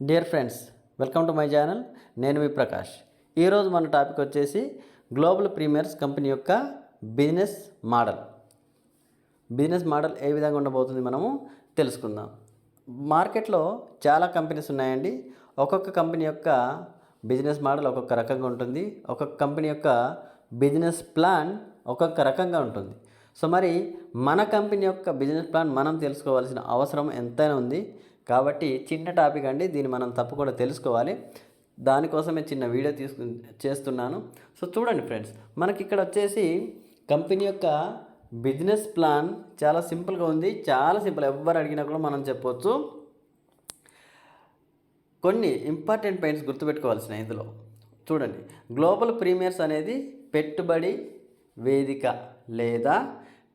Dear friends, welcome to my channel. నేను మీ ప్రకాష్. ఈరోజు మన టాపిక్ వచ్చేసి గ్లోబల్ ప్రీమియర్స్ కంపెనీ యొక్క బిజినెస్ మోడల్. బిజినెస్ మోడల్ ఏ విధంగా ఉండబోతుంది మనము తెలుసుకుందాం. మార్కెట్లో చాలా కంపెనీస్ ఉన్నాయండి. ఒక్కొక్క కంపెనీ యొక్క బిజినెస్ మోడల్ ఒక్కొక్క రకంగా ఉంటుంది. ఒక్కొక్క కంపెనీ యొక్క బిజినెస్ ప్లాన్ ఒక్కొక్క రకంగా ఉంటుంది. సో మరి మన కంపెనీ యొక్క బిజినెస్ ప్లాన్ మనం తెలుసుకోవాల్సిన అవసరం ఎంతైనా ఉంది. కాబట్టి చిన్న టాపిక్ అండి, దీన్ని మనం తప్పకుండా తెలుసుకోవాలి. దానికోసమే చిన్న వీడియో చేస్తున్నాను. సో చూడండి ఫ్రెండ్స్, మనకి ఇక్కడ వచ్చేసి కంపెనీ యొక్క బిజినెస్ ప్లాన్ చాలా సింపుల్గా ఉంది. చాలా సింపుల్, ఎవరు అడిగినా కూడా మనం చెప్పవచ్చు. కొన్ని ఇంపార్టెంట్ పాయింట్స్ గుర్తుపెట్టుకోవాల్సిన ఇందులో చూడండి. గ్లోబల్ ప్రీమియర్స్ అనేది పెట్టుబడి వేదిక లేదా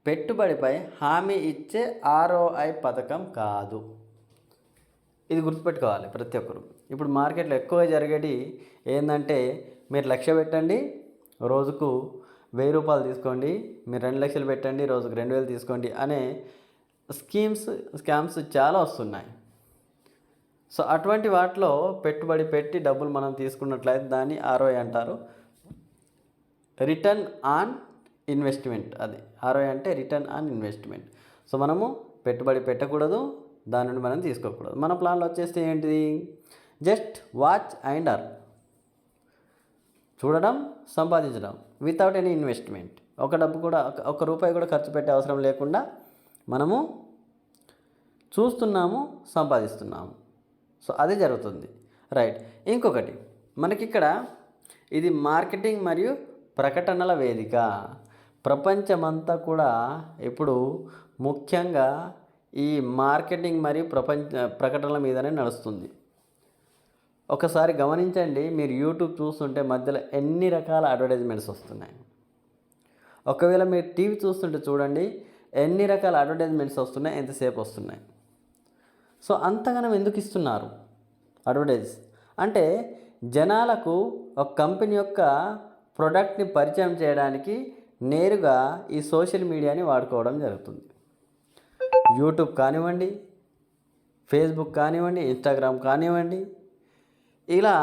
పెట్టుబడిపై హామీ ఇచ్చే ROI పథకం కాదు. ఇది గుర్తుపెట్టుకోవాలి ప్రతి ఒక్కరు. ఇప్పుడు మార్కెట్లో ఎక్కువగా జరిగేది ఏంటంటే, మీరు 1,00,000 పెట్టండి, రోజుకు 1,000 రూపాయలు తీసుకోండి. మీరు 2 లక్షలు పెట్టండి, రోజుకు 2,000 తీసుకోండి అనే స్కామ్స్ చాలా వస్తున్నాయి. సో అటువంటి వాటిలో పెట్టుబడి పెట్టి డబ్బులు మనం తీసుకున్నట్లయితే దాన్ని ROI అంటారు. Return on investment. అది ROI అంటే రిటర్న్ ఆన్ ఇన్వెస్ట్మెంట్. సో మనము పెట్టుబడి పెట్టకూడదు, దాని నుండి మనం తీసుకోకూడదు. మన ప్లాన్లో వచ్చేస్తే ఏంటిది, జస్ట్ వాచ్ అండ్ అర్న్, చూడడం, సంపాదించడం వితౌట్ ఎనీ ఇన్వెస్ట్మెంట్. ఒక రూపాయి కూడా ఖర్చు పెట్టే అవసరం లేకుండా మనము చూస్తున్నాము, సంపాదిస్తున్నాము. సో అది జరుగుతుంది, రైట్. ఇంకొకటి మనకిక్కడ ఇది మార్కెటింగ్ మరియు ప్రకటనల వేదిక. ప్రపంచమంతా కూడా ఇప్పుడు ముఖ్యంగా ఈ మార్కెటింగ్ మరియు ప్రకటనల మీదనే నడుస్తుంది. ఒకసారి గమనించండి, మీరు యూట్యూబ్ చూస్తుంటే మధ్యలో ఎన్ని రకాల అడ్వర్టైజ్మెంట్స్ వస్తున్నాయి. ఒకవేళ మీరు టీవీ చూస్తుంటే చూడండి, ఎన్ని రకాల అడ్వర్టైజ్మెంట్స్ వస్తున్నాయి, ఎంతసేపు వస్తున్నాయి. సో అంతగానం ఎందుకు ఇస్తున్నారు అడ్వర్టైజ్ అంటే, జనాలకు ఒక కంపెనీ యొక్క ప్రోడక్ట్ని పరిచయం చేయడానికి నేరుగా ఈ సోషల్ మీడియాని వాడుకోవడం జరుగుతుంది. యూట్యూబ్ కానివ్వండి, ఫేస్బుక్ కానివ్వండి, ఇన్స్టాగ్రామ్ కానివ్వండి, ఇలా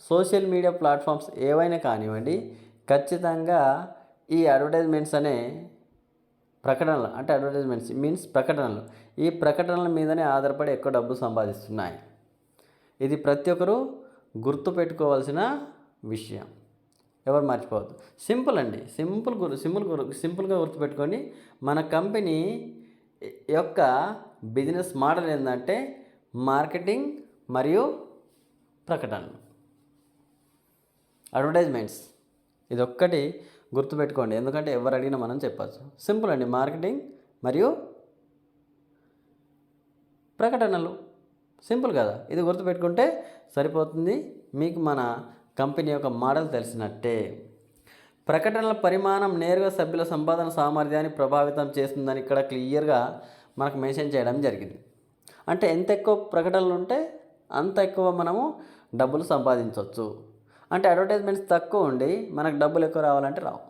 సోషల్ మీడియా ప్లాట్ఫామ్స్ ఏవైనా కానివ్వండి, ఖచ్చితంగా ఈ అడ్వర్టైజ్మెంట్స్ అనే ప్రకటనలు, అంటే అడ్వర్టైజ్మెంట్స్ మీన్స్ ప్రకటనలు, ఈ ప్రకటనల మీదనే ఆధారపడి ఎక్కువ డబ్బు సంపాదిస్తున్నాయి. ఇది ప్రతి ఒక్కరూ గుర్తుపెట్టుకోవాల్సిన విషయం, ఎవరు మర్చిపోవద్దు. సింపుల్ అండి, సింపుల్గా గుర్తుపెట్టుకొని మన కంపెనీ యొక్క బిజినెస్ మోడల్ ఏంటంటే మార్కెటింగ్ మరియు ప్రకటనలు, అడ్వర్టైజ్మెంట్స్. ఇది ఒక్కటి గుర్తుపెట్టుకోండి, ఎందుకంటే ఎవరు అడిగినా మనం చెప్పచ్చు. సింపుల్ అండి, మార్కెటింగ్ మరియు ప్రకటనలు. సింపుల్ కదా, ఇది గుర్తుపెట్టుకుంటే సరిపోతుంది. మీకు మన కంపెనీ యొక్క మోడల్ తెలిసినట్టే. ప్రకటనల పరిమాణం నేరుగా సభ్యుల సంపాదన సామర్థ్యాన్ని ప్రభావితం చేస్తుందని ఇక్కడ క్లియర్గా మనకు మెన్షన్ చేయడం జరిగింది. అంటే ఎంత ఎక్కువ ప్రకటనలు ఉంటే అంత ఎక్కువ మనము డబ్బులు సంపాదించవచ్చు. అంటే అడ్వర్టైజ్మెంట్స్ తక్కువ ఉండి మనకు డబ్బులు ఎక్కువ రావాలంటే రావు.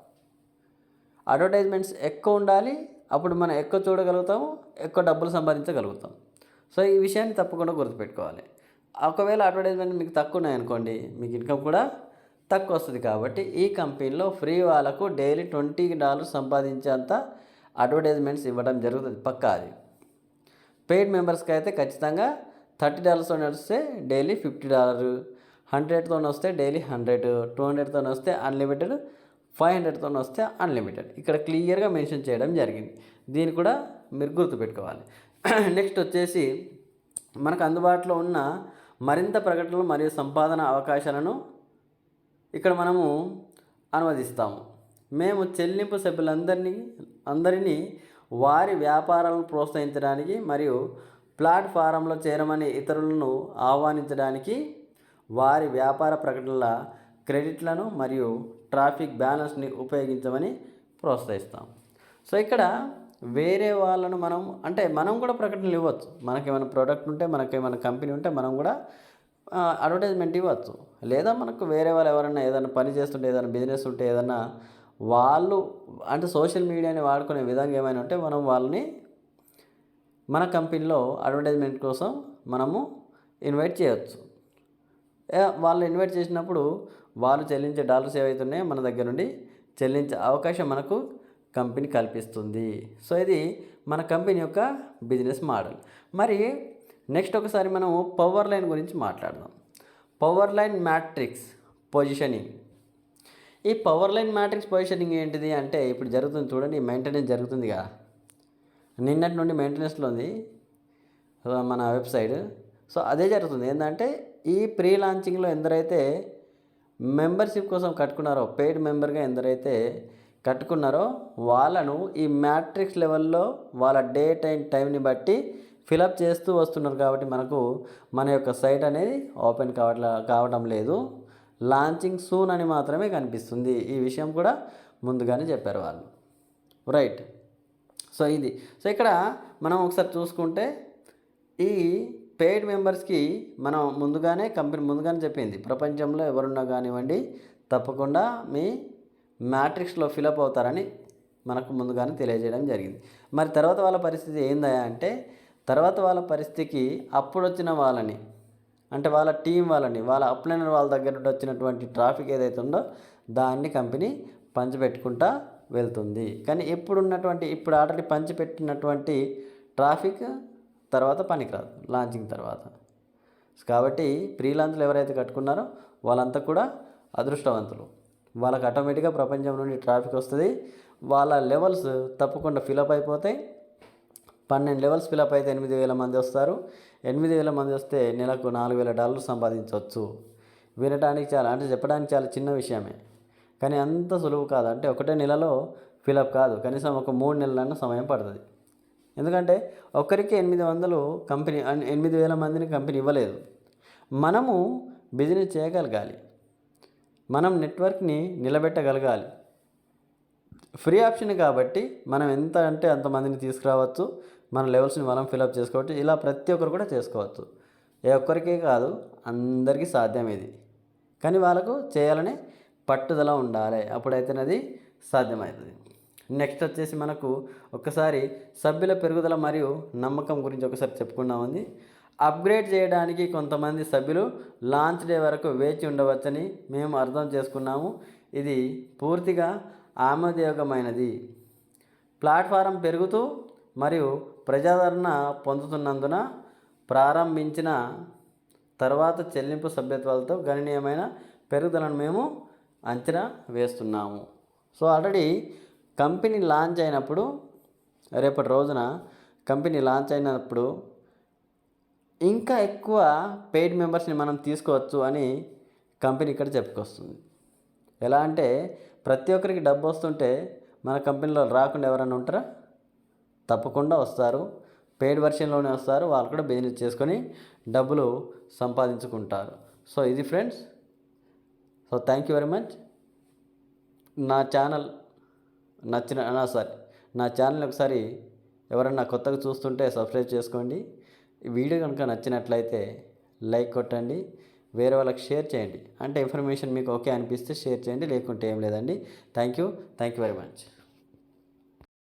అడ్వర్టైజ్మెంట్స్ ఎక్కువ ఉండాలి, అప్పుడు మనం ఎక్కువ చూడగలుగుతాము, ఎక్కువ డబ్బులు సంపాదించగలుగుతాం. సో ఈ విషయాన్ని తప్పకుండా గుర్తుపెట్టుకోవాలి. ఒకవేళ అడ్వర్టైజ్మెంట్ మీకు తక్కువ ఉన్నాయనుకోండి, మీకు ఇన్కమ్ కూడా తక్కువ వస్తుంది. కాబట్టి ఈ కంపెనీలో ఫ్రీ వాళ్ళకు డైలీ $20 సంపాదించేంత అడ్వర్టైజ్మెంట్స్ ఇవ్వడం జరుగుతుంది, పక్కా. అది పెయిడ్ మెంబర్స్కి అయితే ఖచ్చితంగా $30తో వస్తే డైలీ $50, 100తో వస్తే డైలీ 100, 200తో వస్తే అన్లిమిటెడ్, 500తో వస్తే అన్లిమిటెడ్. ఇక్కడ క్లియర్గా మెన్షన్ చేయడం జరిగింది. దీన్ని కూడా మీరు గుర్తుపెట్టుకోవాలి. నెక్స్ట్ వచ్చేసి మనకు అందుబాటులో ఉన్న మరింత ప్రకటనలు మరియు సంపాదన అవకాశాలను ఇక్కడ మనము అనువదిస్తాము. మేము చెల్లింపు సభ్యులందరినీ వారి వ్యాపారాలను ప్రోత్సహించడానికి మరియు ప్లాట్ఫారంలో చేరమని ఇతరులను ఆహ్వానించడానికి వారి వ్యాపార ప్రకటనల క్రెడిట్లను మరియు ట్రాఫిక్ బ్యాలెన్స్ని ఉపయోగించమని ప్రోత్సహిస్తాం. సో ఇక్కడ వేరే వాళ్ళను మనం కూడా ప్రకటనలు ఇవ్వచ్చు. మనకేమైనా ప్రోడక్ట్ ఉంటే, మనకేమైనా కంపెనీ ఉంటే మనం కూడా అడ్వర్టైజ్మెంట్ ఇవ్వచ్చు. లేదా మనకు వేరే వాళ్ళు ఎవరైనా ఏదైనా పని చేస్తుంటే, ఏదైనా బిజినెస్ ఉంటే, ఏదైనా వాళ్ళు అంటే సోషల్ మీడియాని వాడుకునే విధంగా ఏమైనా ఉంటే మనం వాళ్ళని మన కంపెనీలో అడ్వర్టైజ్మెంట్ కోసం మనము ఇన్వైట్ చేయవచ్చు. వాళ్ళు ఇన్వైట్ చేసినప్పుడు వాళ్ళు చెల్లించే డాలర్స్ ఏవైతే ఉన్నాయో మన దగ్గర నుండి చెల్లించే అవకాశం మనకు కంపెనీ కల్పిస్తుంది. సో ఇది మన కంపెనీ యొక్క బిజినెస్ మోడల్. మరి నెక్స్ట్ ఒకసారి మనం పవర్ లైన్ గురించి మాట్లాడదాం. Power line matrix positioning. ఈ పవర్ లైన్ మ్యాట్రిక్స్ పొజిషనింగ్ ఏంటిది అంటే ఇప్పుడు జరుగుతుంది చూడండి, మెయింటెనెన్స్ జరుగుతుందిగా, నిన్నటి నుండి మెయింటెనెన్స్లో ఉంది మన వెబ్సైట్. సో అదే జరుగుతుంది. ఏంటంటే ఈ ప్రీ లాంచింగ్లో ఎందరైతే మెంబర్షిప్ కోసం కట్టుకున్నారో, పెయిడ్ మెంబర్గా ఎందరైతే కట్టుకున్నారో వాళ్ళను ఈ మ్యాట్రిక్స్ లెవెల్లో వాళ్ళ డేట్ అండ్ టైంని బట్టి ఫిలప్ చేస్తూ వస్తున్నారు. కాబట్టి మనకు మన యొక్క సైట్ అనేది ఓపెన్ కావడం లేదు. లాంచింగ్ సూన్ అని మాత్రమే కనిపిస్తుంది. ఈ విషయం కూడా ముందుగానే చెప్పారు వాళ్ళు, రైట్. సో ఇది. సో ఇక్కడ మనం ఒకసారి చూసుకుంటే ఈ పెయిడ్ మెంబర్స్కి మనం కంపెనీ ముందుగానే చెప్పింది, ప్రపంచంలో ఎవరున్నా కానివ్వండి తప్పకుండా మీ మ్యాట్రిక్స్లో ఫిలప్ అవుతారని మనకు ముందుగానే తెలియజేయడం జరిగింది. మరి తర్వాత వాళ్ళ పరిస్థితి ఏందా అంటే, తర్వాత వాళ్ళ పరిస్థితికి అప్పుడు వచ్చిన వాళ్ళని, అంటే వాళ్ళ టీం వాళ్ళని, వాళ్ళ అప్లైనర్ వాళ్ళ దగ్గర నుండి వచ్చినటువంటి ట్రాఫిక్ ఏదైతే ఉందో దాన్ని కంపెనీ పంచిపెట్టుకుంటా వెళ్తుంది. కానీ ఇప్పుడు ఆల్రెడీ పంచిపెట్టినటువంటి ట్రాఫిక్ తర్వాత పనికిరాదు లాంచింగ్ తర్వాత. కాబట్టి ప్రీ లాంచ్లో ఎవరైతే కట్టుకున్నారో వాళ్ళంతా కూడా అదృష్టవంతులు. వాళ్ళకి ఆటోమేటిక్గా ప్రపంచం నుండి ట్రాఫిక్ వస్తుంది. వాళ్ళ లెవెల్స్ తప్పకుండా ఫిలప్ అయిపోతాయి. 12 లెవెల్స్ ఫిలప్ అయితే 8,000 మంది వస్తారు. 8,000 మంది వస్తే నెలకు $4,000 సంపాదించవచ్చు. వినడానికి చెప్పడానికి చాలా చిన్న విషయమే, కానీ అంత సులువు కాదు. అంటే ఒకటే నెలలో ఫిలప్ కాదు, కనీసం ఒక 3 నెలలన్నా సమయం పడుతుంది. ఎందుకంటే ఒక్కరికి 800 కంపెనీ 8,000 మందిని కంపెనీ ఇవ్వలేదు. మనము బిజినెస్ చేయగలగాలి, మనం నెట్వర్క్ని నిలబెట్టగలగాలి. ఫ్రీ ఆప్షన్ కాబట్టి మనం ఎంత అంటే అంతమందిని తీసుకురావచ్చు, మన లెవెల్స్ని మనం ఫిలప్ చేసుకోవచ్చు. ఇలా ప్రతి ఒక్కరు కూడా చేసుకోవచ్చు. ఏ ఒక్కరికే కాదు, అందరికీ సాధ్యం ఇది. కానీ వాళ్ళకు చేయాలనే పట్టుదల ఉండాలి, అప్పుడైతేనది సాధ్యమవుతుంది. నెక్స్ట్ వచ్చేసి మనకు ఒక్కసారి సభ్యుల పెరుగుదల మరియు నమ్మకం గురించి ఒకసారి చెప్పుకున్నామండి. అప్గ్రేడ్ చేయడానికి కొంతమంది సభ్యులు లాంచ్ డే వరకు వేచి ఉండవచ్చని మేము అర్థం చేసుకున్నాము. ఇది పూర్తిగా ఆమోదయోగ్యమైనది. ప్లాట్ఫారం పెరుగుతూ మరియు ప్రజాదరణ పొందుతున్నందున ప్రారంభించిన తర్వాత చెల్లింపు సభ్యత్వాలతో గణనీయమైన పెరుగుదలను మేము అంచనా వేస్తున్నాము. సో ఆల్రెడీ కంపెనీ లాంచ్ అయినప్పుడు, రేపటి రోజున కంపెనీ లాంచ్ అయినప్పుడు ఇంకా ఎక్కువ పెయిడ్ మెంబర్స్ని మనం తీసుకోవచ్చు అని కంపెనీ ఇక్కడ చెప్పుకొస్తుంది. ఎలా అంటే ప్రతి ఒక్కరికి డబ్బు వస్తుంటే మన కంపెనీలో రాకుండా ఎవరైనా ఉంటారా? తప్పకుండా వస్తారు. పెయిడ్ వర్షన్లోనే వస్తారు. వాళ్ళు కూడా బిజినెస్ చేసుకొని డబ్బులు సంపాదించుకుంటారు. సో ఇది friends. So thank you very much. నా ఛానల్ నా ఛానల్ ఒకసారి ఎవరన్నా కొత్తగా చూస్తుంటే సబ్స్క్రైబ్ చేసుకోండి. ఈ వీడియో కనుక నచ్చినట్లయితే లైక్ కొట్టండి, వేరే వాళ్ళకి షేర్ చేయండి. అంటే ఇన్ఫర్మేషన్ మీకు ఓకే అనిపిస్తే షేర్ చేయండి, లేకుంటే ఏం లేదండి. Thank you very much.